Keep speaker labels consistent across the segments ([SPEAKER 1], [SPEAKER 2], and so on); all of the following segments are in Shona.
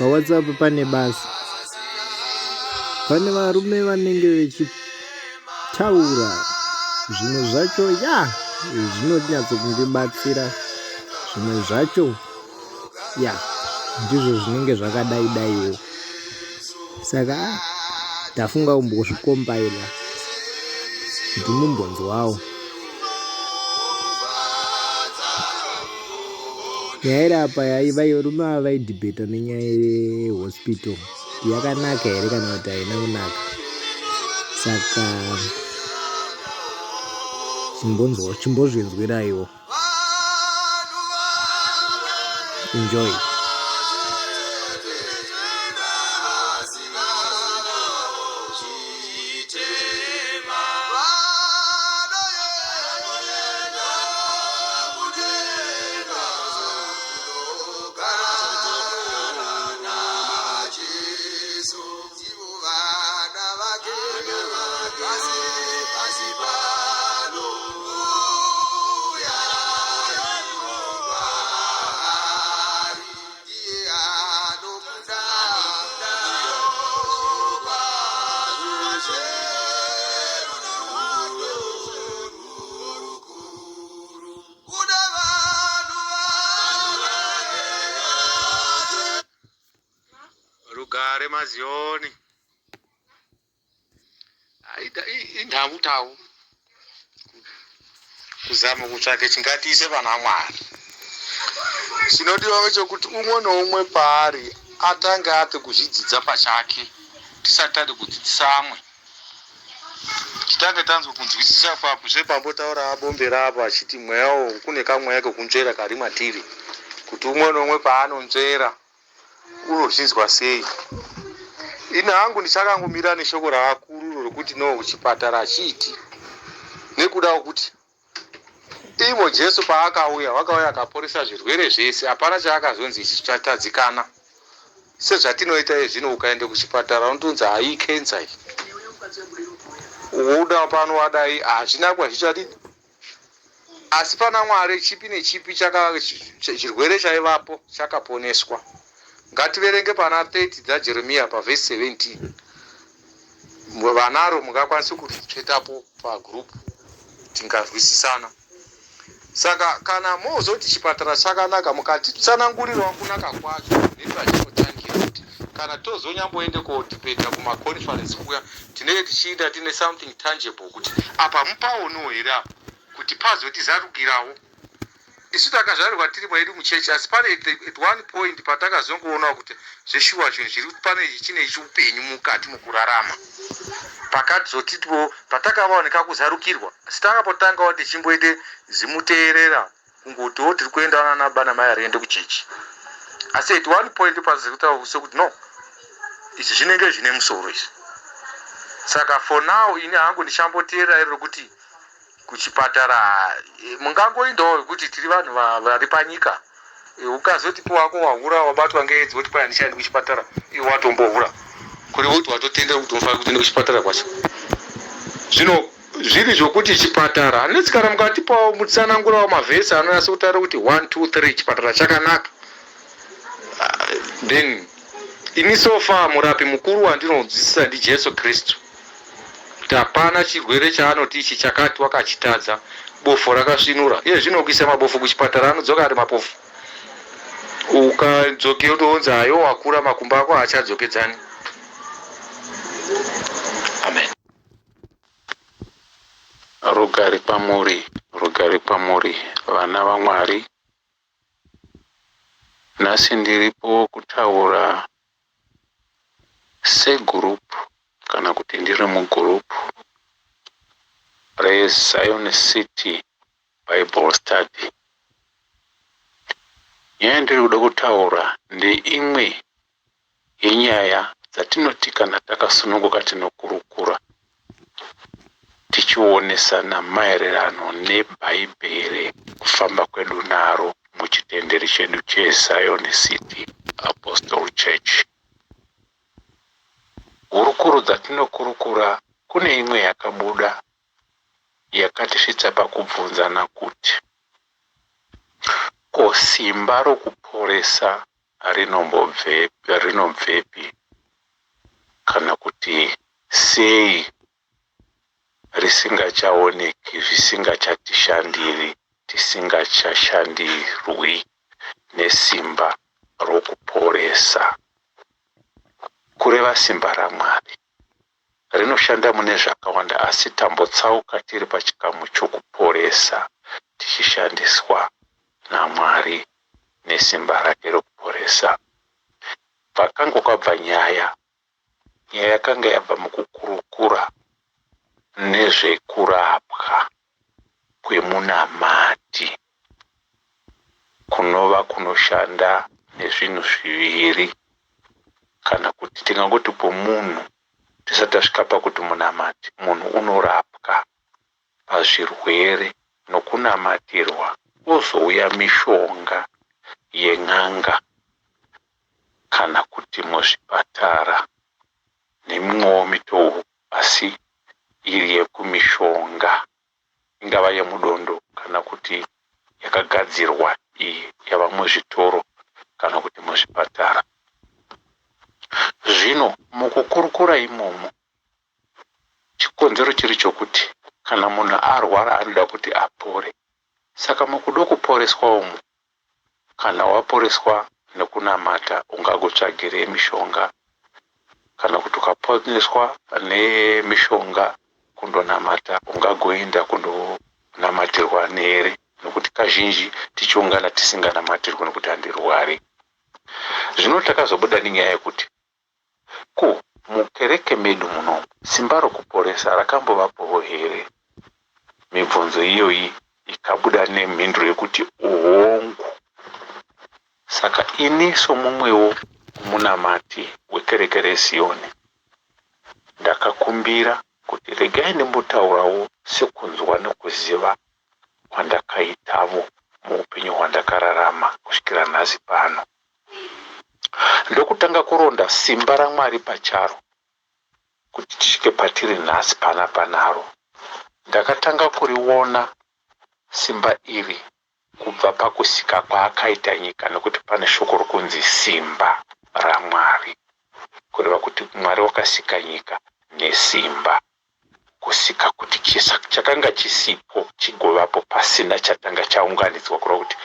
[SPEAKER 1] WhatsApp pane basa. Pane varume vanenge vechitaura zvimwe zvacho zvinonyatso kundibatsira, zvimwe zvacho ndizvo zvinenge zvakadai. Saka ndafunga kumbozvikombaila kuti mumbonzwawo. Nyaya iri apa varume ava vaidhibheta nenyaya yehospital yakanaka here kana kuti haina kunaka. Saka chimbozvinzwiraiwo. Enjoy.
[SPEAKER 2] Rugare mazioni indamutawo kuzama kutsvake chingatiise vana Mwari. Chinodiwa chekuti umwe noumwe paari atange ati kuzvidzidza pachake tisati tadi kudzidzisa amwe. Titange tanzwa kunzwisisa papo zvepambotaura abombera apa achiti mweyawo kune kamweya kekunzvera kari matiri, kuti umwe noumwe paanonzvera unozvinzwa sei. Ina hangu ndichakangomira neshoko rakuru rokuti no kuchipatara achiti nekuda kuti imo Jesu paakauya wakauya akaporesa zvirwere zvese, hapana chaakazonzi chichatadzikana. Sezvatinoita zvino ukaenda kuchipatara unonzi hai kenza iyi uda pano wadai hazvina kwazvichadii. Asi pana Mwari chipi nechipi chirwere chaivapo chakaponeswa. Ngativerenge pana 30 dzaJeremia pavhesi 17. Vanaro mungakwanisa kutsvetapo pagrupu tingazwisisana. Saka kana mozoti chipatara chakanaka mukatitsanangurirawo kunaka kwacho nepachinotangira, kuti kana tozonyamboende kodhibheta kumaconference kuya tinenge tichiita tine something tangible kuti apa mupaonewo here apa kuti pazotizarukirawo. Isu takazvarirwa tiri mwedu muchechi, asi pane at one point patakazongoonawo kuti zveshuwa zvinhu zviri pane chine chiupenyu mukati mukurarama. Pakati zotitiwo patakaoneka kuzarukirwa, asi takapotangawo tichimboite zimuteerera kungotiwo tiri kuenda nabana mai ariende kuchechi. Asi at one point pazokutaura sekuti no, izvi zvinenge zvine musoro izvi. Saka for now ini hangu ndichamboteerera iro kuti kuchipatara mungangoindawo kuti tiri vanhu vari panyika. Ukazotipo wako wahura wabatwa ngeedzi woti kwai handichaendi kuchipatara, iwe watombohura kuri woti watotendera kuti unofanira kutoenda kuchipatara kwacho. Zvino zviri zvokuti chipatara hanetsi kana mukatipawo mutsanangurawo mavhesi anonyasa kutaura kuti 1 2 3 chipatara chakanaka, then ini sofa murapi mukuru wandinodzidzisa ndiJesu Kristu kuti hapana chirwere chaanoti ichi chakati wakachitadza bofu rakasvinura. Iye zvinokuisa mabofu kuchipatara anodzoka ari mabofu. Ukadzoke utoonzi hayo wakura makumbo ako haachadzokedzani. Amen.
[SPEAKER 3] Rugare pamuri vana vaMwari. Nhasi ndiripo kutaura segurupu kana kuti ndiri mugurupu reZion City Bible Study. Nyaya ndiri kuda kutaura ndeimwe yenyaya dzatinoti kana takasununguka tinokurukura tichionesana maererano nebhaibheri kufamba kwedu naro muchitenderi chedu cheZion City Apostle Church. Hurukuro dzatinokurukura kune imwe yakabuda yakatisvitsa pakubvunzana kuti ko simba rokuporesa rinobvepi kana kuti sei risingachaoneki, zvisingachatishandiri, tisingachashandirwi nesimba rokuporesa. Kureva simba raMwari rinoshanda mune zvakawanda, asi tambotsauka tiri pachikamu chokuporesa, tichishandiswa naMwari nesimba rake rokuporesa. Pakanga kwabva nyaya yakanga yabva mukukurukura nezvekurapwa kwemunamati, kunova kunoshanda nezvinhu zviviri, kana kuti tingangoti pomunhu tisati tasvika pakuti munamati, munhu unorapwa pazvirwere nokunamatirwa, ozouya mishonga yen'anga kana kuti muzvipatara nemimwewo mitou, asi iri yekumishonga, ingava yemudondo kana kuti yakagadzirwa iyi yava muzvitoro kana kuti muzvipatara. Zvino mukukurukura imomo, chikonzero chiri chokuti kana munhu arwara anoda kuti apore. Saka mukuda kuporeswa umu, kana waporeswa nekunamata, ungagotsvagire mishonga, kana kuti ukaponeswa nemishonga kundonamata, ungagoenda kundonamatirwa nere, nokuti kazhinji tichiungana tisinganamatirwi nokuti handirwari. Zvino takazobuda nenyaya yekuti mukereke medu muno simba rokuporesa rakambovapowo here? Mibvunzo iyoyi ikabuda nemhinduro yekuti uhongu. Saka ini somumwewo munamati wekereke reZioni ndakakumbira kuti regai ndimbotaurawo sekunzwa nekuziva kwandakaitavo muupenyu hwandakararama kusvikira nhasi pano. Ndokutanga kuronda simba raMwari pacharo kuti tisvike patiri nhasi panapa naro. Ndakatanga kuriona simba iri kubva pakusika kwaakaita nyika, nokuti pane shoko rokunzi simba raMwari, kureva kuti Mwari wakasika nyika nesimba, kusika kuti chakanga chisipo chigovapo pasina chatanga chaunganidzwa, kureva kuti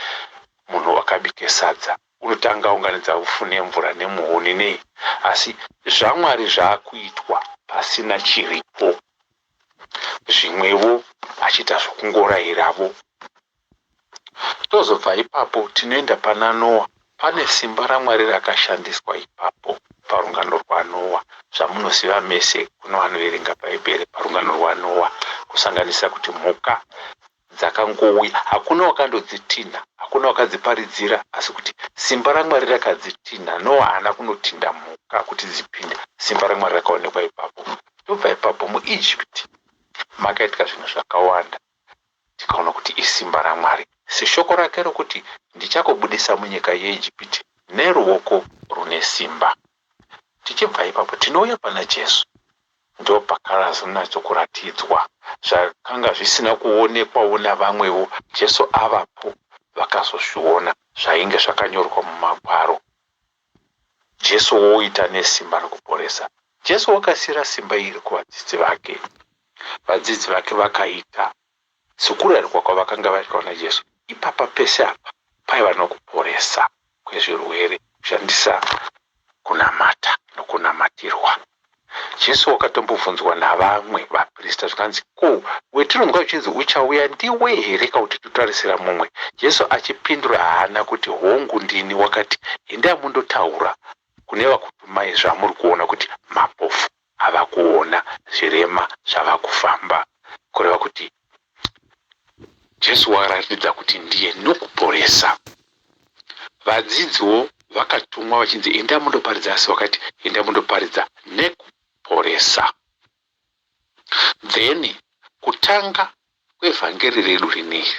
[SPEAKER 3] munhu wakabike sadza unotanga unganidza ufu nemvura nemuhuni nei, asi zvaMwari zvaakuitwa pasina chiripo, zvimwewo achiita zvokungorayiravo. Tozobva ipapo tinoenda pana Noa. Pane simba raMwari rakashandiswa ipapo parungano rwaNoa, zvamunoziva mese kuno vanoverenga bhaibheri. Parungano rwaNoa kusanganisa kuti mhuka dzakangouya, hakuna wakandodzitinha, hakuna wakadziparidzira, asi kuti simba raMwari rakadzitinha. Noa haana kunotinda mhuka kuti dzipinde, simba raMwari rakaonekwa ipapo. Tobva ipapo muEgypt makaitika zvinhu zvakawanda, tikaona kuti isimba raMwari, seshoko rake rokuti ndichakubudisa munyika yeIjipiti neruoko rune simba. Tichibva ipapo tinouya pana Jesu. Ndo pakarazonatso kuratidzwa zvakanga zvisina kuonekwawo navamwewo. Jesu avapo, vakazozviona zvainge zvakanyorwa mumagwaro. Jesu woita nesimba rokuporesa. Jesu wakasiyira simba iri kuvadzidzi vake. Vadzidzi vake vakaita sokurayirwa kwavakanga vaitwa Jesu. Ipapa pese apa paiva nokuporesa kwezvirwere kushandisa kunamata nokunamatirwa. Jesu wakatombobvunzwa navamwe vaprista zvikanzi, wetinonzwa uchinzi uchauya ndiwe here kuti tutarisira mumwe? Jesu achipindura haana kuti hongu ndini, wakati endai mundotaura kune vakutumai zvamuri kuona kuti mapofu ava kuona, zvirema zvava kufamba, kureva kuti Jesu waratidza kuti ndiye nokuporesa. Vadzidziwo vakatumwa vachinzi endai mundoparidza, asi wakati endai mundoparidza nekuporesa. Then kutanga kwevhangeri redu rineri,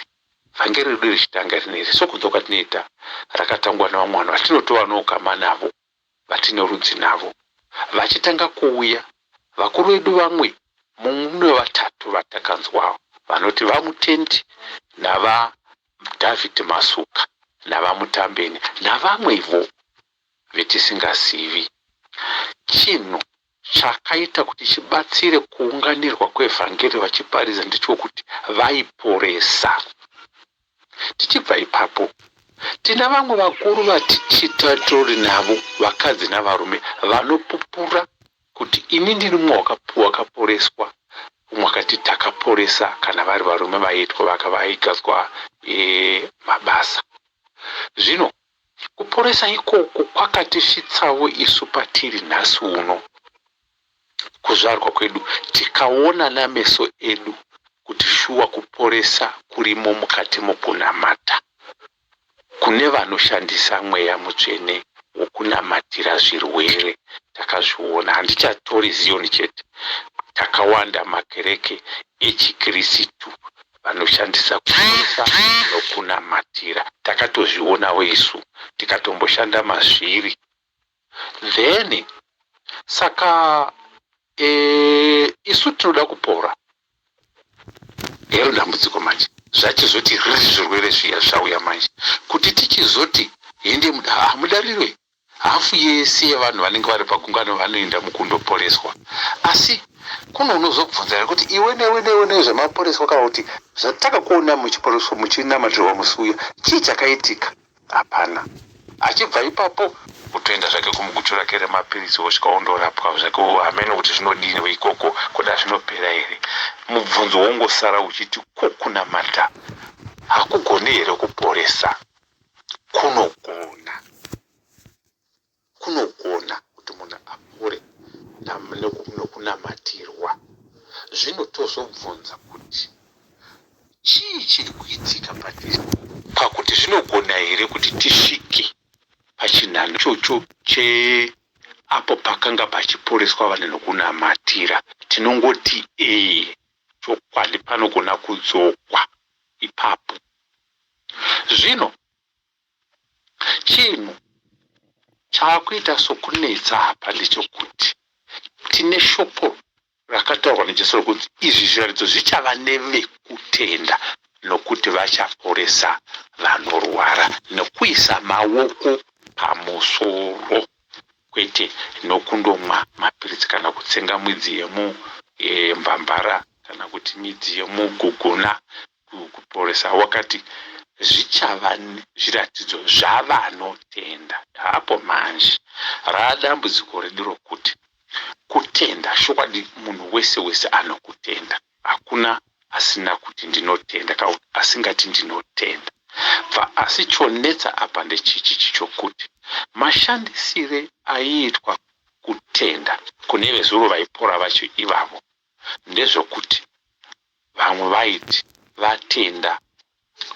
[SPEAKER 3] vhangeri redu richitanga rineri, sokunzwa kwatinoita rakatangwa navamwe vanhu vatinotova noukama navo, vatine rudzi navo, vachitanga kuuya. Vakuru vedu vamwe, mumwe vatatu vatakanzwawo, vanoti vaMutendi navaDhavhidhi Masuka navamutambeni navamwevo vetisingazivi. Chinhu chakaita kuti chibatsire kuunganirwa kwevhangeri vachiparidza ndechekuti vaiporesa. Tichibva ipapo, tina vamwe vakuru vatichitatori navo, vakadzi navarume, vanopupura kuti ini ndiri mumwe wakaporeswa, umwe akati takaporesa, kana vari varume vaitwa vakavaigadzwa mabasa. Zvino kuporesa ikoko kwakatisvitsawo isu patiri nhasi uno. Kuzvarwa kwedu tikaona nameso edu kuti shuwa kuporesa kurimo mukati mokunamata. Kune vanoshandisa mweya mutsvene wokunamatira zvirwere, takazviona. Handichatori Zioni chete, takawanda makereke echikristu vanoshandisa kuporesa nokunamatira. Takatozvionawo isu, tikatomboshanda mazviri. Then saka isu tinoda kupora. Ero dambudziko manje zvachizoti riri zvirwere zviya zvauya manje, kuti tichizoti ende mudarirwe hafu yese yevanhu vanenge vari pagungano vanoenda mukundoporeswa. Asi kuno unozobvunza kuti iwe newe zvamaporeswa kana kuti zvatakakuona muchiporeswa muchinamatirwa musuya chii chakaitika? Hapana. Achibva ipapo kutoenda zvake kumuguchu rake remapirizi wosvika ondorapwa zvake hamene kuti zvinodini ikoko, kuda zvinopera here. Mubvunzo wongosara uchiti kunamata hakugoni here kuporesa? Kunogona kuti munhu apore nokunamatirwa. Zvino tozobvunza kuti chii chiri kuitika patiri pakuti zvinogona here kuti tisvike pachinhano chocho apo pakanga pachiporeswa vanhu nokunamatira? Tinongoti chokwadi panogona kudzokwa ipapo. Zvino chinhu chaakuita sokunetsa apa ndechekuti tine shoko rakataurwa nejesu rokuti izvi zviratidzo zvichava nevekutenda, nokuti vachaporesa vanorwara nokuisa maoko pamusoro, kwete nokundomwa mapiritsi kana kutsenga midzi yemubhambara kana kuti midzi yemuguguna kuporesa. Wakati zvichava zviratidzo zvavanotenda. Hapo manje radambudziko redu rokuti kutenda shokwadi munhu wese anokutenda. Hakuna asina kuti ndinotenda kana asingati ndinotenda. Asi chonetsa apa ndechichi chokuti mashandisire aiitwa kutenda kune vezuro vaipora vacho ivavo ndezvokuti vamwe vaiti vatenda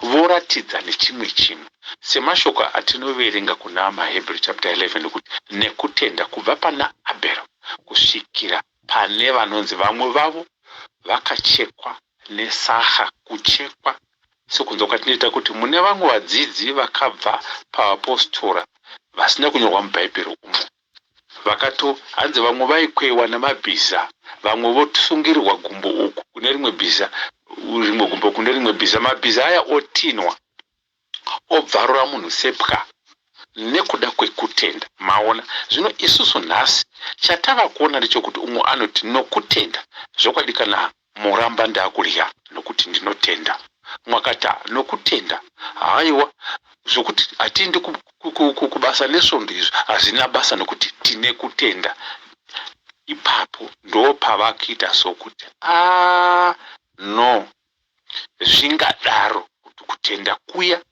[SPEAKER 3] voratidza nechimwe chinhu, semashoko atinoverenga kuna maHebrew chapter 11 kuti nekutenda kubva pana Abel kusvikira pane vanonzi vamwe vavo vakachekwa nesaha. Kuchekwa sekunzwa kwatinoita kuti mune vamwe vadzidzi vakabva paapostora vasina kunyorwa mubhaibheri umo, hanzi vamwe vaikwewa namabhiza, vamwe vosungirirwa gumbo uku kune rimwe bhiza, rimwe gumbo kune rimwe bhiza. Mabhiza aya otinwa obvarura munhu sepwa nekuda kwekutenda. Maona zvino isusu nhasi chatava kuona ndechekuti umwe anoti nokutenda zvokwadi kana muramba ndakurya nokuti ndinotenda. Mwakata nokutenda haiwa zvokuti hatiendi kubasa nesvondo izvo hazina basa nokuti tine kutenda. Ipapo ndo pavakiita sokuti no, zvingadaro kuti kutenda kuya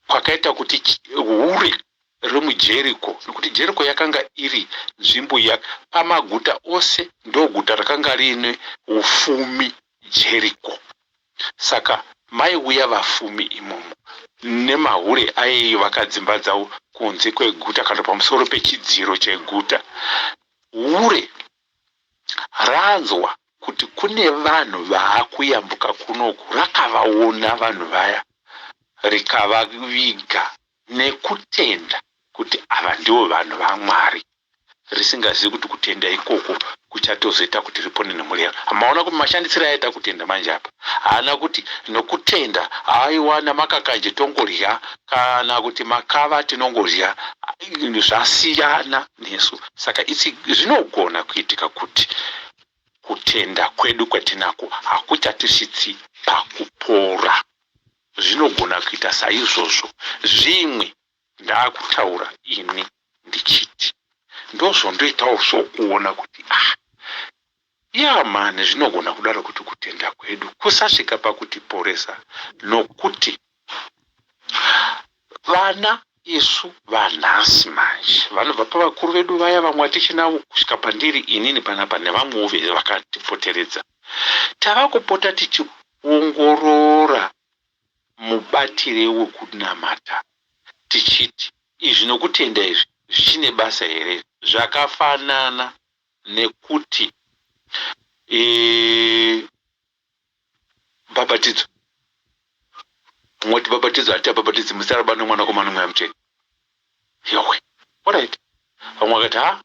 [SPEAKER 3] kwakaita kuti hure remuJeriko, nokuti Jeriko yakanga iri nzvimbo pamaguta ose ndo guta rakanga riine ufumi Jeriko. Saka maiuya vafumi imomo nemahure aiyo vakadzimba dzavo kunze kweguta kana pamusoro pechidziro cheguta. Hure ranzwa kuti kune vanhu vaakuyambuka kunoku, rakavaona vanhu vaya rikavaviga nekutenda kuti ava ndivo vanhu vaMwari, risingazivi kuti kutenda ikoko kuchatozoita kuti ripone nemurero. Amaona kuti mashandisiro aita kutenda manje apa haana kuti nokutenda aiwana makakanje tongorya kana kuti makava tinongorya zvasiyana nesu. Saka zvinogona kuitika kuti kutenda kwedu kwatinako hakuchatisvitsi pakupora. Zvinogona kuita saizvozvo. Zvimwe ndaakutaura ini ndichiti ndozvondoitawo sokuona kuti mane zvinogona kudaro kuti kutenda kwedu kusasvika pakutiporesa, nokuti vana isu vanhasi manje vanobva pavakuru vedu vaya vamwe vatichinavo kusvika pandiri inini panapa nevamwewo vakatipoteredza, tava kupota tichiongorora mubatire wekunamata tichiti izvi nokutenda izvi zvichine basa here. Zvakafanana nekuti bhabhatidzo, mwoti bhabhatidzo hati abhabhatidzi muzita raBaba noMwanakomana noMweya Mutsvene. Yowe, alright. Vamwe vakati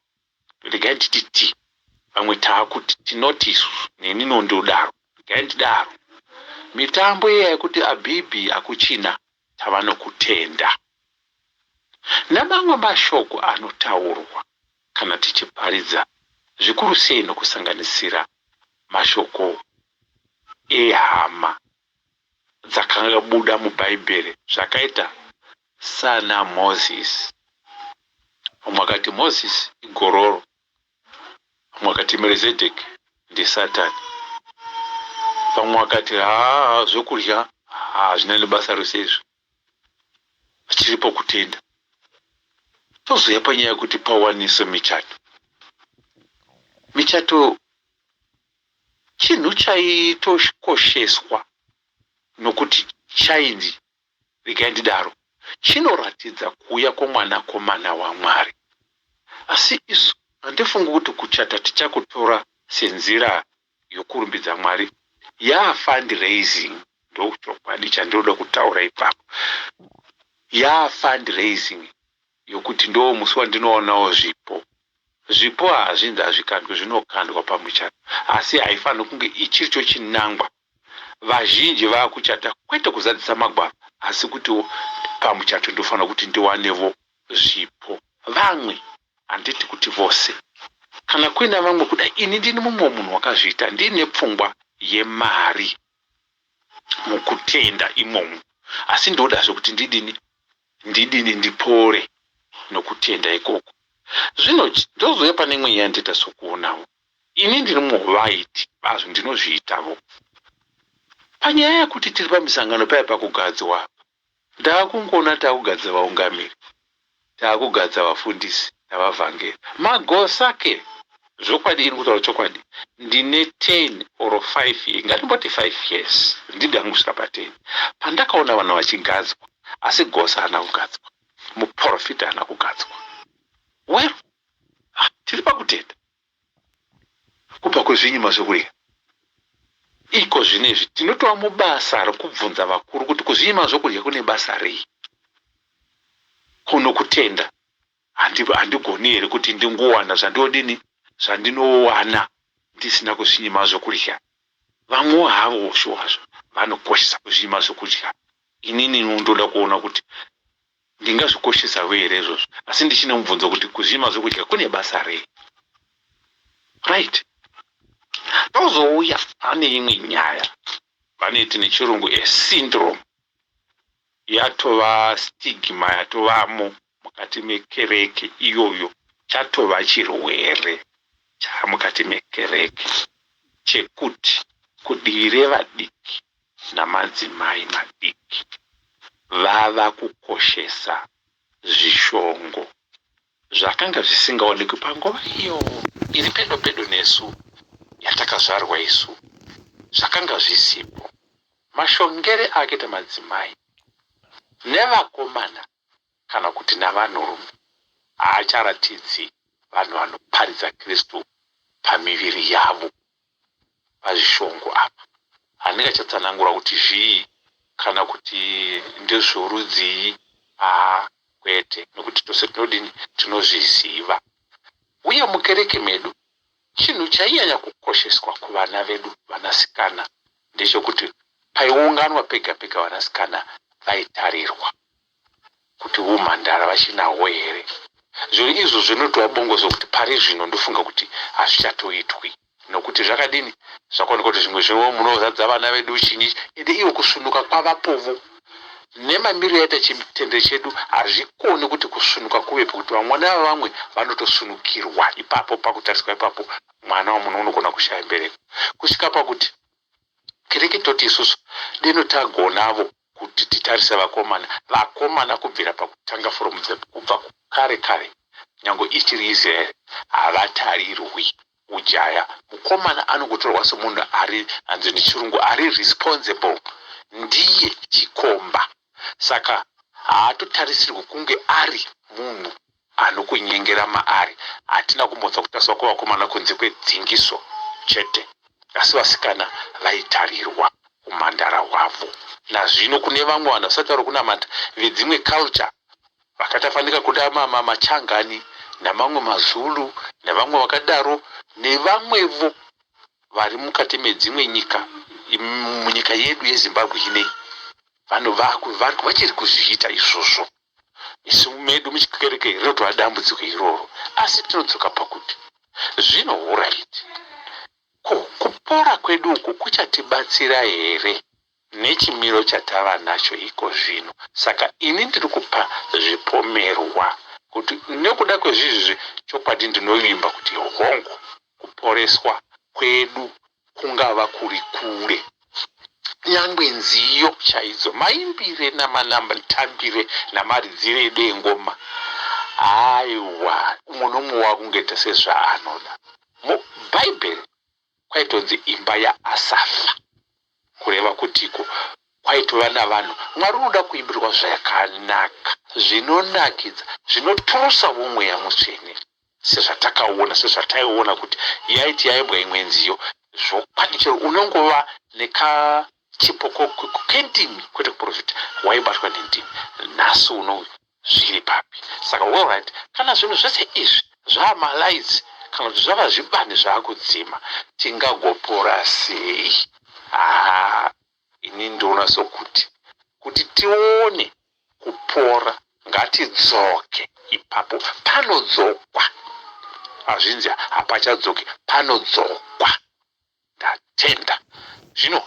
[SPEAKER 3] regai titi vamwe taakuti tinoti isusu neni nondodaro regai ndidaro. Mitambo iya yekuti abhibhi akuchina tava nokutenda. Namamwe mashoko anotaurwa kana tichiparidza, zvikuru sei nokusanganisira mashoko ehama dzakabuda mubhaibheri zvakaita sana Moses. Vamwe vakati Moses igororo, vamwe vakati Melchizedeki ndiSatani, vamwe vakati zvokurya hazvina nebasa rose izvo, chiripo kutenda. Tozoya panyaya yekuti pawaniswe michato chinhu chaitokosheswa nokuti chainzi regai ndidaro chinoratidza kuuya kwomwanakomana waMwari. Asi isu handifungi kuti kuchata tichakutora senzira yokurumbidza Mwari. Fundraising ndochokwadi chandoda kutaura ipapo. Fundraising yokuti ndo musi wandinoonawo zvipo hazvinzi hazvikandwe, zvinokandwa pamuchato, asi haifaniri kunge ichiricho chinangwa. Vazhinji vakuchata kwete kuzadzisa magwaro, asi kuti pamuchato ndofanira kuti ndiwanevo zvipo. Vamwe, handiti kuti vose, kana kuina vamwe kudai, ini ndini mumwe munhu wakazviita ndine pfungwa yemari mukutenda imomo, asi ndodazvo kuti ndidini ndipore nokutenda ikoko. Zvino ndozoya pane imwe yandita sokuonawo, ini ndiri muvaiti bazvo ndinozviitavo. Panyaya yekuti tiri pamisangano paya pakugadzwa, ndakungona takugadza vaungamiri, takugadza vafundisi navavhangeri, magosake. Zvokwadi iri kutaura chokwadi, ndine 10 or 5 ngatimboti 5 years ndidangu kusvika pa10 pandakaona vanhu vachigadzwa, asi gosa haana kugadzwa, muprofita haana kugadzwa. Well, tiri pakutenda kubva kwezvinyima zvokurya iko zvinezvi tinotova mubasa rekubvunza vakuru kuti kuzvinyima zvokurya kune basa rei. Kuno kutenda handigoni here kuti ndingowana zvandinowana ndisina kuzvinyima zvokurya. Vamwewo havo showazvo vanokoshesa kuzvinyima zvokurya. Inini ndoda kuona kuti ndingazvikoshesa here izvozvo, asi ndichine mubvunzo kuti kuzvinyima zvokurya kune basa rei. Right. Tozouya pane imwe nyaya vaneti nechirungu syndrome yatova stigma yatovamo mukati mekereke iyoyo, chatova chirwere chamukati mekereke chekuti kudivi revadiki namadzimai madiki vava kukoshesa zvishongo zvakanga zvisingaonekwi panguva iyo iri pedo pedo nesu yatakazvarwa isu, zvakanga zvisipo. Mashongere akaita madzimai nevakomana kana kuti navanhurume haacharatidzi vanhu vanoparidza Kristu pamiviri yavo pazvishongo apa. Handingachatsanangura kuti zvii kana kuti ndezvorudzii, kwete, nokuti tose tinodini tinozviziva. Uye mukereke medu chinhu chainyanya kukosheswa kuvana vedu vanasikana ndechekuti paiunganwa pega pega vanasikana vaitarirwa kuti umhandara vachinawo here. Zviri izvo zvinotova bongozo kuti pari zvino ndofunga kuti hazvichatoitwi nokuti zvakadini zvakaoneka kuti zvimwe zvino munozadza vana vedu chinyi ende iwo kusunuka kwavapovo nemamiro yaita chitendere chedu hazvikoni kuti kusunuka kuvepo kuti vamwana vavamwe vanotosunukirwa ipapo pakutariswa ipapo mwana wamunhu unogona kushaya mbereko kusvika pakuti kereke toti isusu deno tagonavo kuti titarise vakomana kubvira pakutanga forumu kubva kare kare nyange ichiri Israeli havatarirwi ujaya. Mukomana anongotorwa semunhu ari hanzi nechirungu ari responsible, ndiye chikomba, saka haatotarisirwi kunge ari munhu anokunyengera maari. Hatina kumbotsa kutaswa kwavakomana kunze kwedzingiso chete, asi vasikana vaitarirwa umhandara hwavo. Nazvino kune vamwe vanhu vasataura kunamata vedzimwe culture vakatafanika kuda machangani namamwe mazulu nevamwe vakadaro nevamwevo vari mukati medzimwe nyika munyika yedu yeZimbabwe inei vanhu vachiri kuzviita izvozvo. Isu medu muchikereke rinotova dambudziko iroro, asi tinodzoka pakuti zvino alright, kupora kwedu uku kuchatibatsira here nechimiro chatava nacho iko zvino? Saka ini ndiri kupa zvipomerwa kuti nekuda kwezvizvi chokwadi ndinovimba kuti hongu kuporeswa kwedu kungava kuri kure. Nyangwe nziyo chaidzo, maimbire namanambitambire namaridzire edu engoma, aiwa umwe nomwe wakungoita sezvaanoda. Mubhaibheri kwaitonzi imba yaAsafa, kureva kutiko kwaitova navanhu Mwari unoda kuimbirwa zvakanaka, zvinonakidza, zvinoturusa mweya mutsvene, sezvatakaona, sezvataiona kuti yaiti yaimbwa imwe nziyo zvokwanikiro unongova nekachipoko kendimi kwete kuprofita waibatwa nendimi. Nhasi uno zviri papi? Saka alright, kana zvinhu zvese izvi zvamalaidzi kana kuti zvava zvibani zvaakudzima, tingagopora sei? Ini ndoona sokuti tione kupora ngatidzoke ipapo. Panodzokwa, hazvinzi hapachadzoki, panodzokwa. Ndatenda. Zvino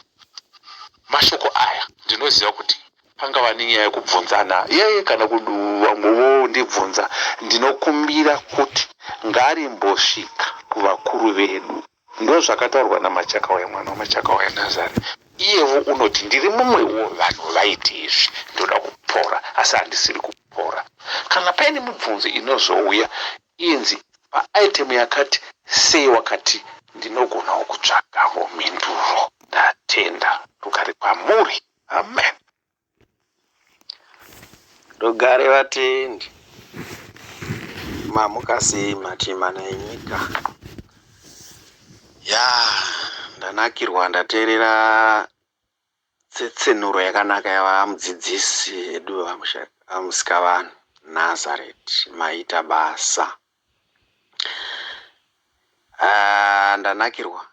[SPEAKER 3] mashoko aya ndinoziva kuti pangava nenyaya yekubvunzana yeye kana vamwewo ndibvunza, ndinokumbira kuti ngarimbosvika kuvakuru vedu. Ndo zvakataurwa naMachakawaya, mwana waMachakawaya Nazare. Iyewo unoti ndiri mumwewo vanhu vaiti izvi, ndoda kupora asi handisiri kupora. Kana paine mibvunzo inozouya inzi paitem yakati sei wakati, ndinogonawo kutsvagawo mhinduro. Ndatenda. Rugare kwamuri. Amen.
[SPEAKER 1] Rugare vatendi. Mamuka sei matimana enyika? Ndanakirwa, ndateerera tsetsenuro yakanaka yavamudzidzisi edu vamusikavanhu Nazareth maita basa. Ndanakirwa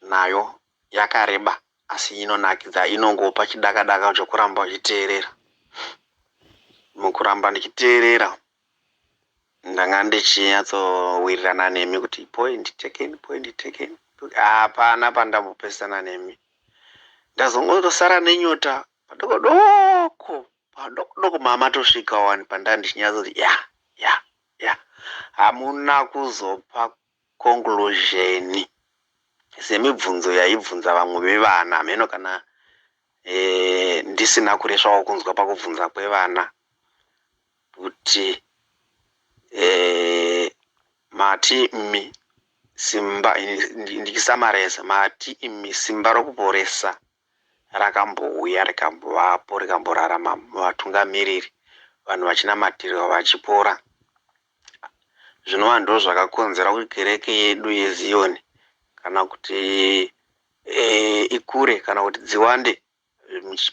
[SPEAKER 1] nayo, yakareba asi inonakidza, inongopa chidaka-daka chokuramba uchiteerera. Mukuramba ndichiteerera ndanga ndichinyatsowirirana nemi kuti point taken. Hapana pandambopesana nemi. Ndazongotosara nenyota padoko mama tosvika wani pandandichinyatsoti hamuna kuzopa conclusion semibvunzo yaibvunza vamwe vevana, mheno kana ndisina kuresvawo kunzwa pakubvunza kwevana kuti mati imi simba, ndichisamareza, mati imi simba rokuporesa rakambouya rikambovapo rikamborarama vatungamiriri, vanhu vachinamatirwa vachipora. Zvinova ndo zvakakonzera kuti kereke yedu yeZioni kana kuti ikure kana kuti dziwande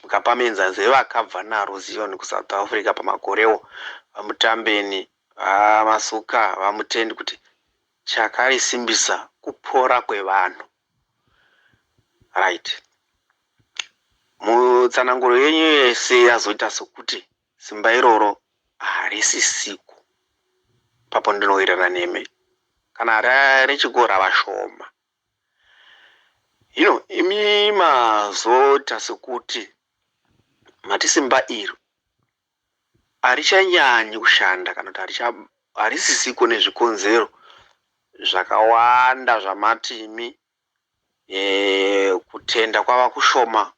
[SPEAKER 1] mukapamenza nzeve vakabva naro Zioni kuSouth Africa pamakorewo, vamutambeni, vamasuka, vamutendi, kuti chakarisimbisa
[SPEAKER 4] kupora kwevanhu. Right. Mutsananguro yenyu yese yazoita sokuti simba iroro harisisiko. Papo ndinowirirana nemi. Kana rechikora vashoma. Imi mazoita sokuti mati simba iro harichanyanyi kushanda kana kuti harisisiko nezvikonzero zvakawanda zvamati imi kutenda kwava kushoma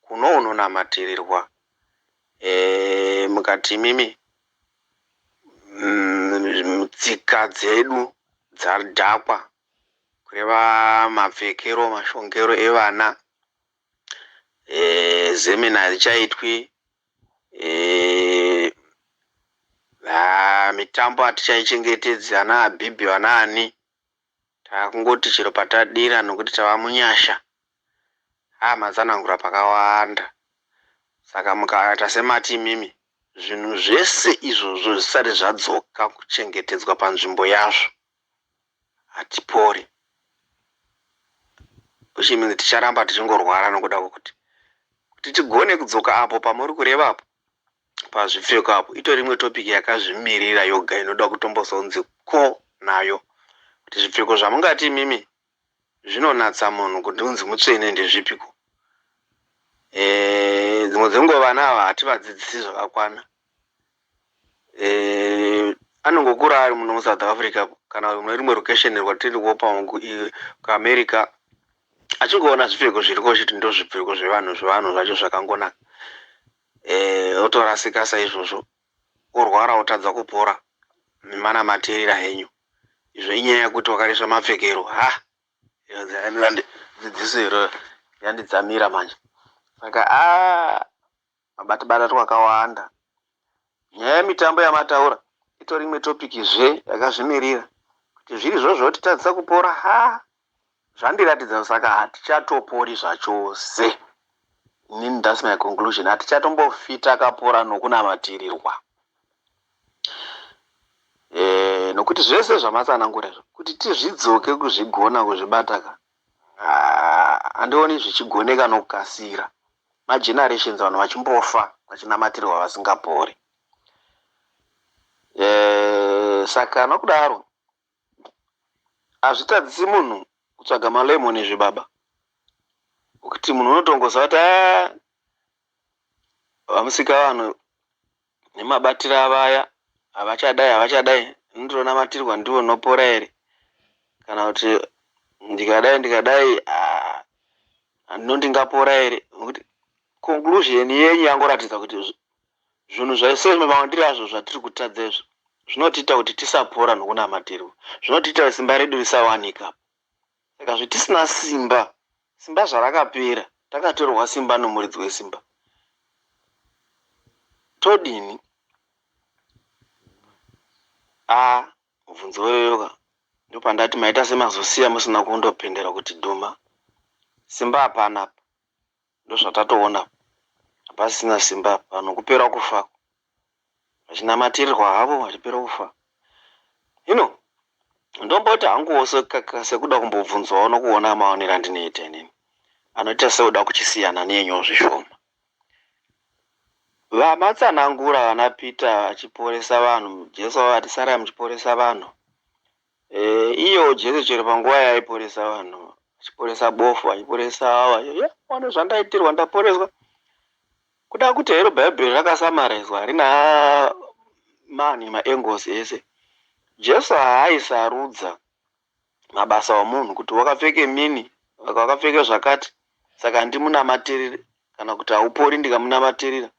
[SPEAKER 4] kunonamatirirwa mukati mimi tsika dzedu dzadhakwa kureva mapfekero mashongero evana zemina harichaitwi mitambo hatichaichengetedzi ana abhibhi vana ani takungoti chiro patadira nokuti tava munyasha mazanangura pakawanda. Saka mukaita semati mimi zvinhu zvese izvozvo zvisati zvadzoka kuchengetedzwa panzvimbo yazvo hatipori. Uchiminzi ticharamba tichingorwara nokuda kwokuti tigone kudzoka apo pamuri kureva apo pazvipfeko apo itori imwe topiki yakazvimirira yoga inoda kutombozonzi ko nayo kuti zvipfeko zvamungati mimi zvinonatsa munhu kuti unzi mutsvene ndezvipiko. Dzimwe dzenguva vana ava hativadzidzisi zvakakwana. Anongokura ari muno muSouth Africa kana mune rimwe location rwatiri kuopa kuAmerica achingoona zvipfeko zviriko chiti ndo zvipfeko zvevanhu zvacho zvakangonaka. Otorasika saizvozvo orwara otadza kupora nemana materera henyu. Izvo inyaya yekuti wakariswa mapfekero. Dzidziso iro yandidzamira manje. Saka mabata twakawanda. Nyaya yemitambo yamataura itori imwe topiki zve yakazvimirira kuti zviri zvozvo titadzisa kupora zvandiratidza saka hatichatopori zvachose. That's my conclusion. Hatichatombofita kapora nokunamatirirwa. Nokuti zvese zvamatsanangura kuti tizvidzoke kuzvigona kuzvibataka handioni zvichigoneka nokukasira. Magenerations vanhu vachimbofa vachinamatirirwa vasingapori. Saka nokudaro hazvitadzisi munhu kutsvaga malemoni zvibaba. Kuti munhu unotongoza kuti vamusika vanhu nemabatiro avaya havachadai ndinonamatirwa ndiwo nopora here kana kuti ndikadai ndingapora here. Nokuti conclusion yenyu yangoratidza kuti zvinhu zvese mamaundiro azvo zvatiri kutadza izvo zvinotiita kuti tisapora nokunamatirwa. Zvinotiita kuti simba redu risawanika. Saka zvitisina simba zvarakapera takatorwa simba nomuridzi wesimba todini. Mubvunzo weyoyoka ndopandati maita semazosiya musina kundopendera kuti dhuma simba hapana. Ndozvatatoona hapasina simba vanhu kupera kufa vachinamatirirwa havo vachipera kufa. Ndomboti hanguwo sekuda kumbobvunzwawo nokuona maonero andinoita inini anoita seuda kuchisiyana nenyu zvishoma. Vamatsanangura vana Peter vachiporesa vanhu, Jesu vati sarai muchiporesa vanhu. Iyo Jesu chero panguva yaiporesa vanhu achiporesa bofu achiporesa wana zvandaitirwa ndaporeswa. Kuda kuti hero Bhaibheri rakasamaraizwa harina maangles ese. Jesu haaisarudza mabasa omunhu kuti wakapfeke mini wakapfeke zvakati saka ndimunamatirire kana kuti haupori ndikamunamatirira.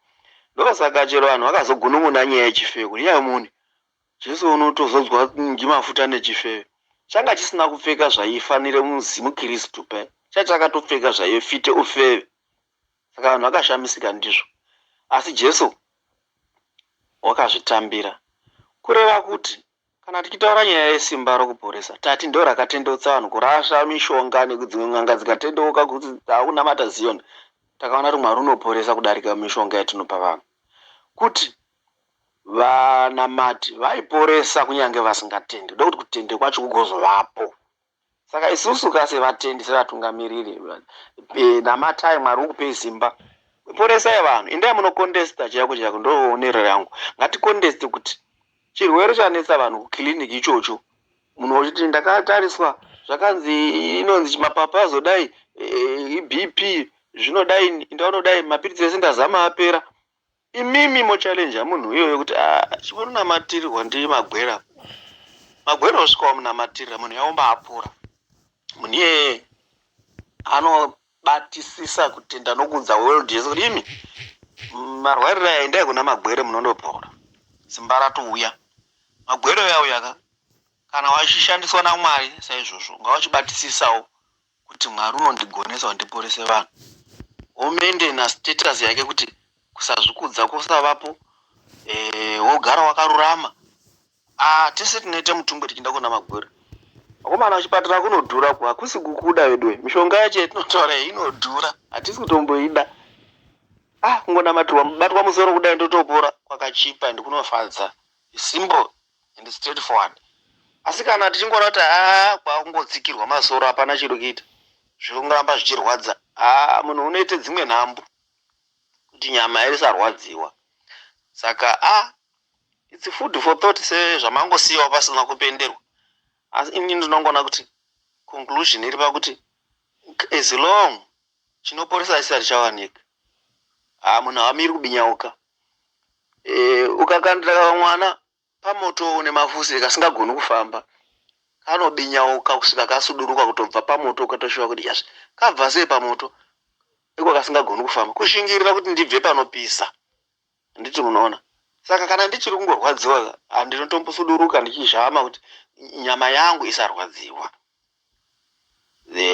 [SPEAKER 4] Ndosaka chero vanhu vakazogunun'una nyaya yechifeko. Nyaya muni Jesu unotozodzwa njimafuta nechifeve. Changa chisina kupfeka zvaifanire mukristu pe. Chakatopfeka zvaifite ufeve. Saka vanhu vakashamisika ndizvo. Asi Jesu wakazvitambira. Kureva kuti kana tichitaura nyaya yesimba rokuporesa tati ndo rakatendotsa vanhu kurasha mishonga nekudzimwe n'anga dzikatendeuka kuti takunamata Zion. Takaona kuti Mwari unoporesa kudarika mishonga yatinopa vanhu. Kuti vanamati vaiporesa kunyange vasingatendi. Ndokuti kutende kwacho kugozovapo. Saka isusu sevatendi sevatungamiriri namatai Mwari ukupe simba, poresai vanhu, endai munokontesta chako chako. Ndoonero yangu, ngaticonteste kuti chirwere chanetsa vanhu kukiliniki ichocho, munhu uchiti ndakatariswa zvakanzi inonzi mapapu azodai, BP zvinodai, ndaunodai mapiritsi ese ndazama apera. Imimi mochallenge munhu iyoyo kuti chimunonamatirwa ndi magwera osvikawo munamatirira munhu yaumbaapora. Munhu iyeye anobatisisa kutenda nokudza world Jesu kuti imi marwariro aya endai kuna magwere munondopora, simba ratouya. Magwero yauya kana wachishandiswa naMwari saizvozvo ngawachibatisawo kuti Mwari unondigonesa kundiporese vanhu. Omende nastatus yake kuti kusazvikudza kusavapo, wogara wakarurama. Tese tinoite mutumbwe tichienda kuna magwere. Akomana kuchipatara kunodhura, hakusi kukuda wedwe. Mishonga yacho yatinotaura inodhura, hatisi kutomboida. Kungonamatirwa mubatwa musoro kudai ndotopora kwakachipa ende kunofadza. Simple and straightforward. Asi kana tichingona kuti kwakungotsikirwa masoro hapana chiro kuita, zvirongoramba zvichirwadza, munhu unoite dzimwe nhambu kuti nyama isarwadziwa. Saka it's food for thought sezvamangosiyiwa pasina kupenderwa. Asi ini ndinongona kuti conclusion iri pakuti as long chinoporesa chisati chawanika, munhu haamiri kubinyauka. Ukakandira mwana pamoto une mavhuziri kasingagoni kufamba, kanobinyauka kusvika kasuduruka kutobva pamoto, ukatoshuva kuti yazvi kabva sei pamoto iko kasingagoni kufamba, kushingirira kuti ndibve panopisa. Nditi munoona. Saka kana ndichiri kungorwadziwa, ndinotombosuduruka ndichizhama kuti nyama yangu isarwadziwa.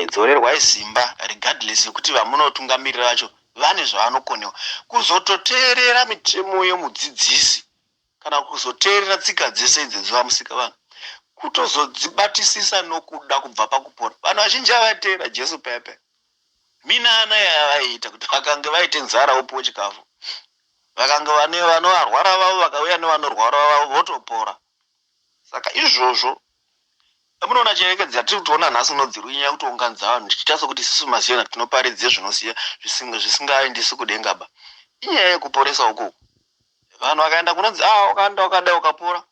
[SPEAKER 4] Dzorerwai simba regardless yekuti vamunotungamirira vacho vane zvavanokonewa. Kuzototeerera mitemo yomudzidzisi kana kuzoteerera tsika dzese idzi dzevamusika vanhu, kutozodzibatisisa nokuda kubva pakupora. Vanhu vazhinji avateera Jesu pepe. Minana yavaiita kuti vakange vaite nzara upuwe chikafu, vakange vane vanorwara vavo vakauya nevanorwara vavo votopora. Saka izvozvo munoona chereke dzatiri kutoona nhasi unodzirunya kutounganidza vanhu tichiita sokuti isusu maziyana tinoparidze zvinosiya zvisingaendisi kudengaba. Inyaya yekuporesa ukoko. Vanhu vakaenda kunonzi ukaenda ukadai ukapora,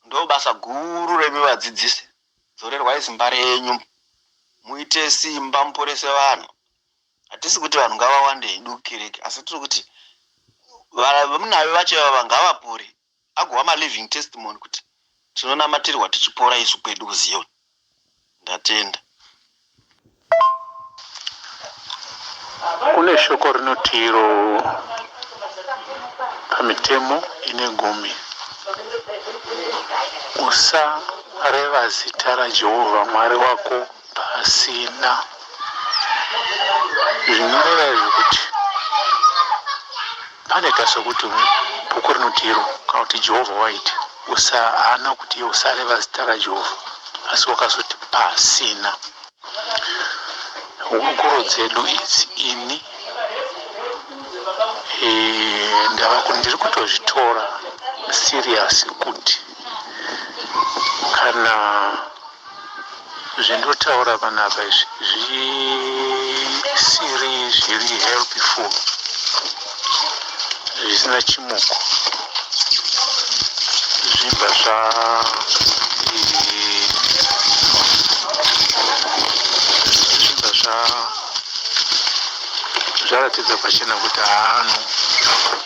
[SPEAKER 4] ndo basa guru remi vadzidzisi. Dzorerwai simba renyu, muite simba muporese vanhu. Hatisi kuti vanhu ngavawande idukereke, asi tiri kuti vamunave vacho vava ngavapore, agova ma-living testimony kuti tinonamatirwa tichipora isu kwedu kuZioni. Ndatenda.
[SPEAKER 3] Kune shoko rinoti iro pamitemo ine 10, usareva zita raJehovha Mwari wako pasina. Zvinoreva izvo kuti pane kasokuti bhuku rinoti iro kana kuti Jehovha waiti haana kuti usareva zita raJehovha, asi wakazoti pasina. Hurukuro dzedu idzi ini ndava kuti ndiri kutozvitora serious kuti kana zvendotaura panapa izvi zvisiri zviri helpful, zvisina chimuko, zvibva zvaratidza pachena kuti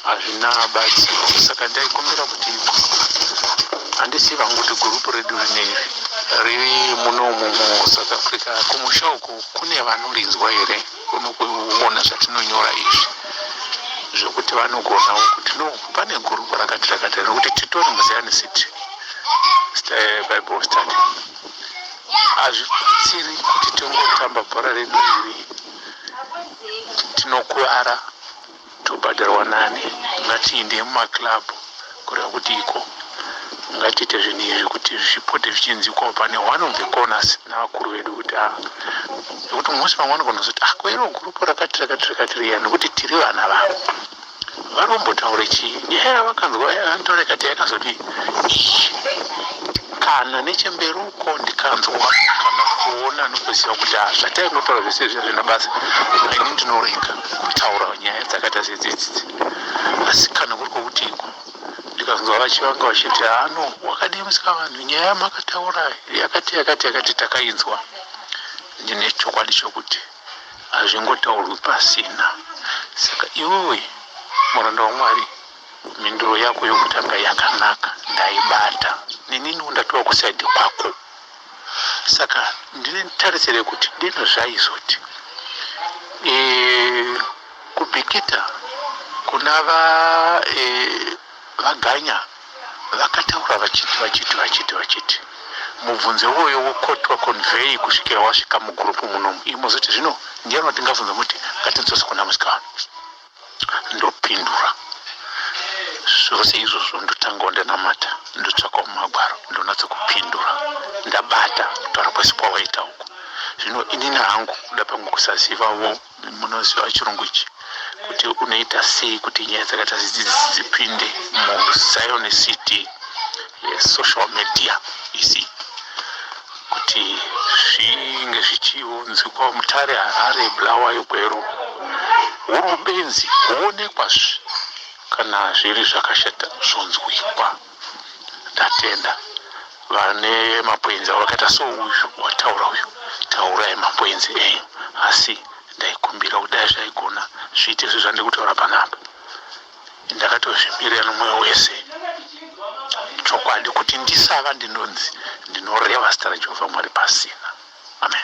[SPEAKER 3] hazvina batsiro. Saka ndaikumbira kuti handisi vanguti gurupu redu rineri riri munomu muSouth Africa kumusha uku kune vanorinzwa here kuona zvatinonyora izvi zvokuti vanogonawo kuti no pane gurupu rakati nekuti titori muZion City Bible study. Hazvitsiri kuti tongotamba bhora redu iri, tinokuwara tobhadharwa nani. Ngatiinde mumaklabhu kureva kuti iko ngatiite zvinhu izvi kuti zvipote zvichinzikwawo pane one of the corners navakuru vedu kuti nekuti mose vamwe vanogona kuzoti kwairo gurupu rakati riya nekuti tiri vana vavo varombotaure chii. Vakanzwa antorekati yakazoti kana nechemberi uko ndikanzwa kana kuona nokuziva kuti zvatainotaura zvese zvazvina basa ini ndinorenga kutaura nyaya dzakaita sedzidzi. Asi kana kuri kwokuti ndikanzwa vachivanga vachiti ano wakadii Musikavanhu, nyaya yamakataura yakati takainzwa. Ndine chokwadi chokuti hazvingotaurwi pasina. Saka iwewe muranda waMwari, mhinduro yako yokutanga yakanaka, ndaibata. Nininiwo ndatova kusaidhi kwako. Saka ndine tarisire kuti dino zvaizoti kubhikita kuna vaganya vakataura vachiti mubvunze woyo wokotwa konvhei kusvikira wasvika mugurupu munomu. Imozoti zvino ndiani watingabvunza muti ngatinzose kuna Musikavanhu. Ndopindura zvose izvozvo, ndotangawo ndanamata, ndotsvakawo mumagwaro, ndonatsokupindura, ndabata kutaura kwese kwawaita uko. Zvino inini hangu kuda pangu kusazivawo munoziva chirungu ichi kuti unoita sei kuti nyaya dzakaita dzipinde muZion City social media isi, kuti zvinge zvichiunzikwa mutare Harare, Bulawayo, Gweru, Urubenzi huonekwazve kana zviri zvakashata zvonzwikwa. Ndatenda vane mapwenzi vakaita souyu wataura uyu, taurai mapwenzi enyu. Asi ndaikumbira kudai zvaigona zviite zvandiri kutaura panapa. Ndakatozvimirira nomwoyo wese chokwadi kuti ndisava ndinonzi ndinoreva zita raJehovha Mwari pasina. Amen.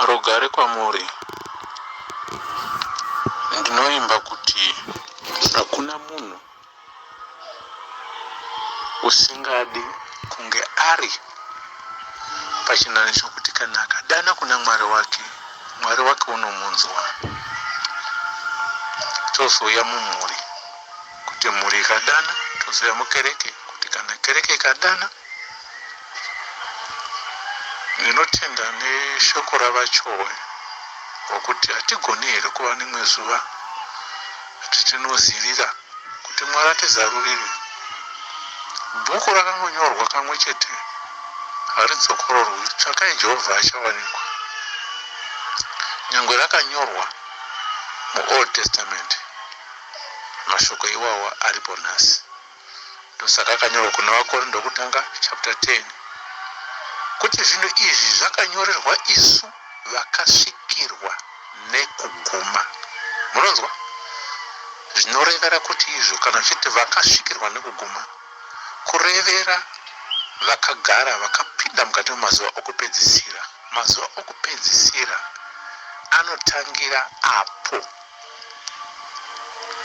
[SPEAKER 3] Rugare kwamuri. Ndinoimba kuti hakuna munhu usingadi kunge ari pachinani chokuti kana akadana kuna Mwari wake unomunzwa. Tozouya mumhuri kuti mhuri ikadana, tozouya mukereke kuti kana kereke ikadana. Ndinotenda neshoko ravachowe rokuti hatigoni here kuva nemwe zuva titinozivira kuti Mwari atizarurirwe. Bhuku rakangonyorwa kamwe chete haridzokororwi. Tsvakai Jehovha achawanikwa. Nyangwe rakanyorwa muOld Testament, mashoko iwawa aripo nhasi. Ndosaka akanyorwa kuna Vakorinto kutanga chapter 10 kuti zvinhu izvi zvakanyorerwa isu vakasvikirwa nekuguma. Munonzwa? Zvinorevera kuti izvo kana uchiti vakasvikirwa nekuguma, kurevera vakagara vakapinda mukati memazuva okupedzisira. Mazuva okupedzisira anotangira apo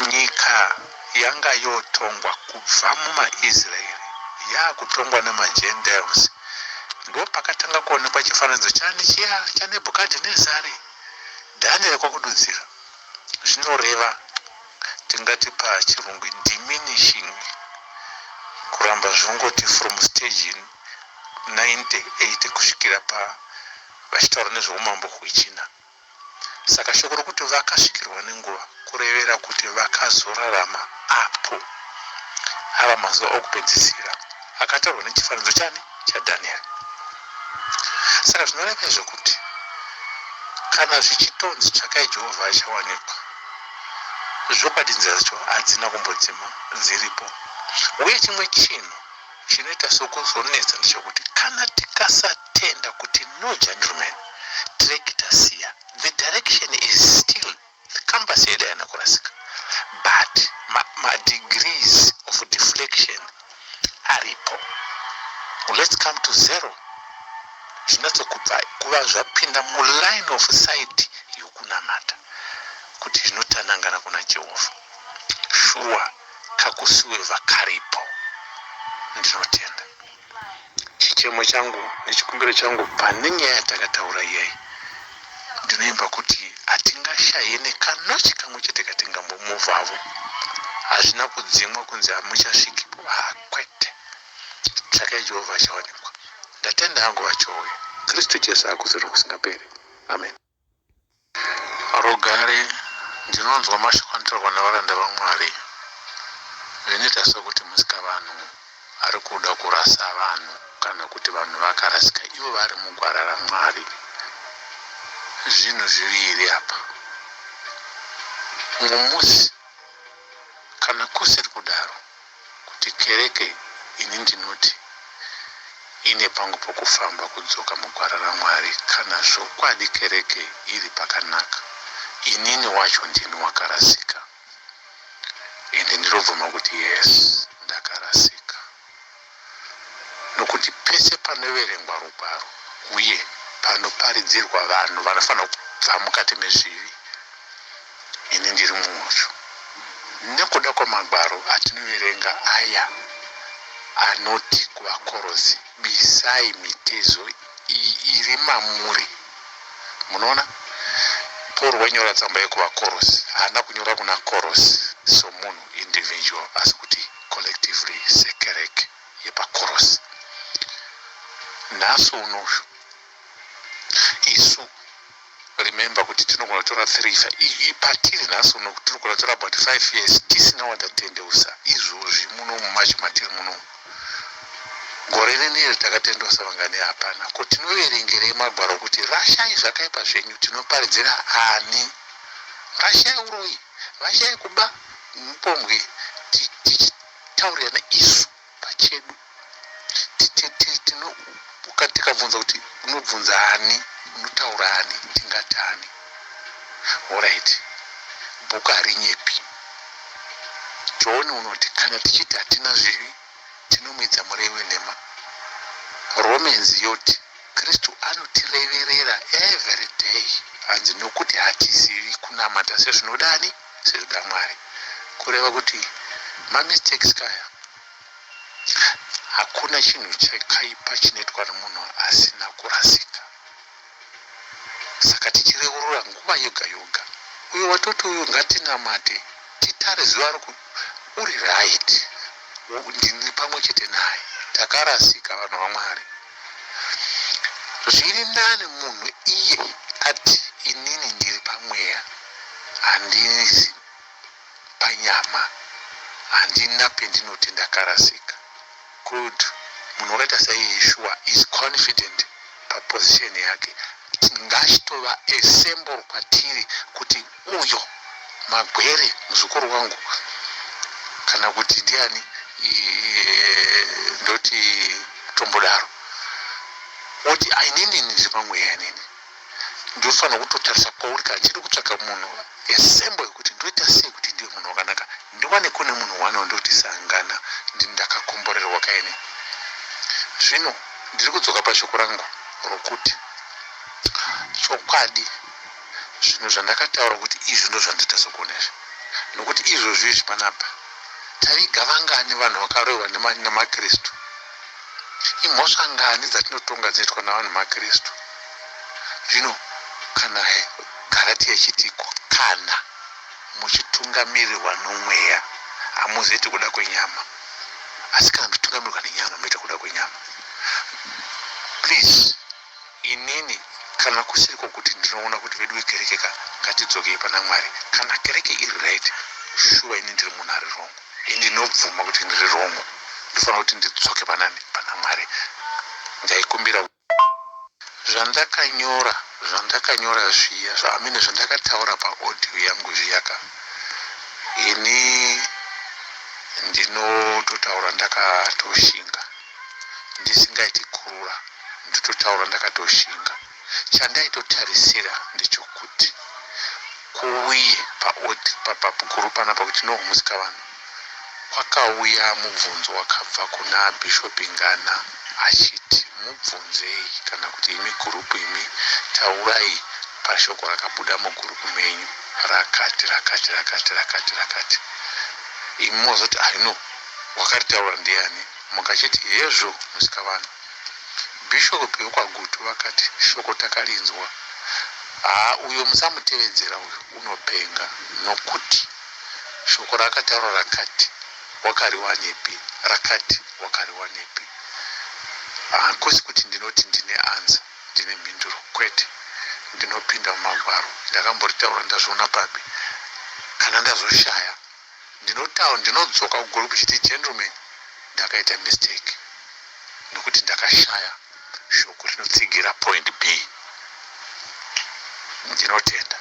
[SPEAKER 3] nyika yanga yotongwa kubva mumaIsraeri yaakutongwa namaGentiles. Ndo pakatanga kuonekwa chifananidzo chaNebhukadhinezari. Dhanieri kwakududzira. Zvinoreva, tingati pachirungu diminishing, kuramba zvongoti from stage 98 kusvikira vachitaura nezveumambo hwechina. Saka shoko rokuti vakasvikirwa nenguva kurevera kuti vakazorarama apo ava mazuva okupedzisira akataurwa nechifananidzo chaDhanieri. Saka zvinoreva zvekuti kana zvichitonzi tsvakai Jehovha achawanikwa, zvokwadi nzira dzacho hadzina kumbodzima dziripo. Uye chimwe chinhu chinoita sokuzonetsa ndechekuti kana tikasatenda kuti no gentleman tiri tasiya, the direction is still the compass yedu haina kurasika, but degrees of deflection aripo. Let's come to zero. Zvinotsokubva kuva zvapinda muline of sight yokunamata kuti zvinotanangana kuna Jehovha. Shuwa kakusuweva karipo. Ndinotenda. Chichemo changu nechikumbiro changu pane nyaya yatakataura iyayi, ndinoimba kuti hatingashaye nekanochi kamwe chete katingambomuvhavo. Hazvina kudzimwa kunzi hamuchasvikipo, kwete. Tsvakai Jehovha achawanikwa. Ndatenda hangu vachouya. Kristu Jesu akuzere kusingaperi. Amen. Rugare, ndinonzwa mashoko anotaurwa navaranda vaMwari. Zvinoita sokuti musika vanhu ari kuda kurasa vanhu kana kuti vanhu vakarasika ivo vari mugwara raMwari. Zvinhu zviviri apa. Mumusi kana kusiri kudaro kuti kereke ini ndinoti ine pangu pokufamba kudzoka mugwara raMwari, kana zvokwadi kereke iri pakanaka, inini wacho ndini wakarasika, ende ndinobvuma kuti yes, ndakarasika. Nokuti pese panoverengwa rugwaro uye panoparidzirwa vanhu vanofanira kubva mukati mezvivi, ini ndiri mumwecho. Nekuda kwamagwaro atinoverenga aya anoti kuvakorosi, bisai mitezo iri mamuri. Munoona? Paul wanyora tsamba yekuvakorosi, haana kunyora kuna korosi so munhu individual, asi kuti collectively sekereke yepakorosi. Naso unosho isu remember kuti tinogona kutora 3 patiri naso uno tinogona kutora about 5 years tisina watatendeusa izvozvi muno mumacho matiri muno. Gore rineri takatendeusa vangani hapana, kuti tinoverengerei magwaro kuti rashai zvakaipa zvenyu, tinoparidzira ani. Rashai uroyi, rashai kuba mupombwe, tichitaurirana isu pachedu. Tikabvunza kuti unobvunza ani, unotaura ani, tingatani. Alright, bhuku harinyepi. John unoti kana tichiti hatina zvivi tinomedza murevi wenhema. Romans yoti Kristu anotireverera every day, hanzi nokuti hatizivi kunamata sezvinodani, sezvinoda Mwari. Kureva kuti mamistakes kaya, hakuna chinhu chakaipa chinoitwa nemunhu asina kurasika. Saka tichireurura nguva yoga yoga, uye watoti uyu ngatinamate, titare zuva uri right, ndini pamwe chete naye, takarasika vanhu vaMwari. Zviri nani munhu iye ati inini ndiri pamweya, handisi panyama, handina pendinoti ndakarasika. Good. Munhu wakaita saYeshua is confident paposition yake. Ngachitova a symbol kwatiri kuti uyo magwere muzukuru wangu, kana kuti ndiani ndoti tombodaro, kuti ainini ndiri pamweya nini. Ndofanira kutotarisa kwauri kana chiri kutsvaka munhu a symbol yekuti ndoita sei kuti ndiwe munhu wakanaka, ndiwane kune munhu wano ndoti sangana ndakakomborerwa kaine. Zvino ndiri kudzoka pashoko rangu rokuti chokwadi zvinhu zvandakataura kuti izvi ndo zvandita sokonezvo, nokuti izvozvi izvi panapa taiga vangani vanhu vakarohwa nemakristu, imhosva ngani dzatinotonga dzinoitwa navanhu makristu. Zvino kana Galatia ichitiko, kana muchitungamirirwa nomweya hamuzoiti kuda kwenyama, asi kana muchitungamirirwa nenyama muite kuda kwenyama. Please, inini kana kusiriko kuti ndinoona kuti vedu vekereke ngatidzokei pana Mwari, kana kereke iri right, shuwa ini ndiri munhu ari wrong, ndinobvuma kuti ndiri wrong, ndofanira kuti ndidzoke pana Mwari. Ndaikumbira zvandakanyora zviya, zvandakataura paaudio yangu zviyaka, ini ndinototaura ndakatoshinga ndisingaiti kurura, nditotaura ndakatoshinga. Chandaitotarisira ndechokuti kuuye paguru panapa kuti no Musikavanhu kwakauya mubvunzo wakabva kuna Bishop Ngana achiti mubvunzei kana kuti imi gurupu imi taurai pashoko rakabuda mugurupu menyu rakati. Imi mozoti aino wakaritaura ndiani, mukachiti yezvo Musikavanhu. Bishop wekwaGutu vakati shoko takarinzwa, uyo musamutevedzera uyo unopenga, nokuti shoko rakataura rakati wakariwanepi, rakati wakariwanepi. Hakusi kuti ndinoti ndine anza, ndine mhinduro, kwete. Ndinopinda mumagwaro, ndakamboritaura ndazviona papi. Kana ndazoshaya ndinodzoka kugurupu chiti gentlemen, ndakaita mistake nokuti ndakashaya shoko rinotsigira point B. Ndinotenda.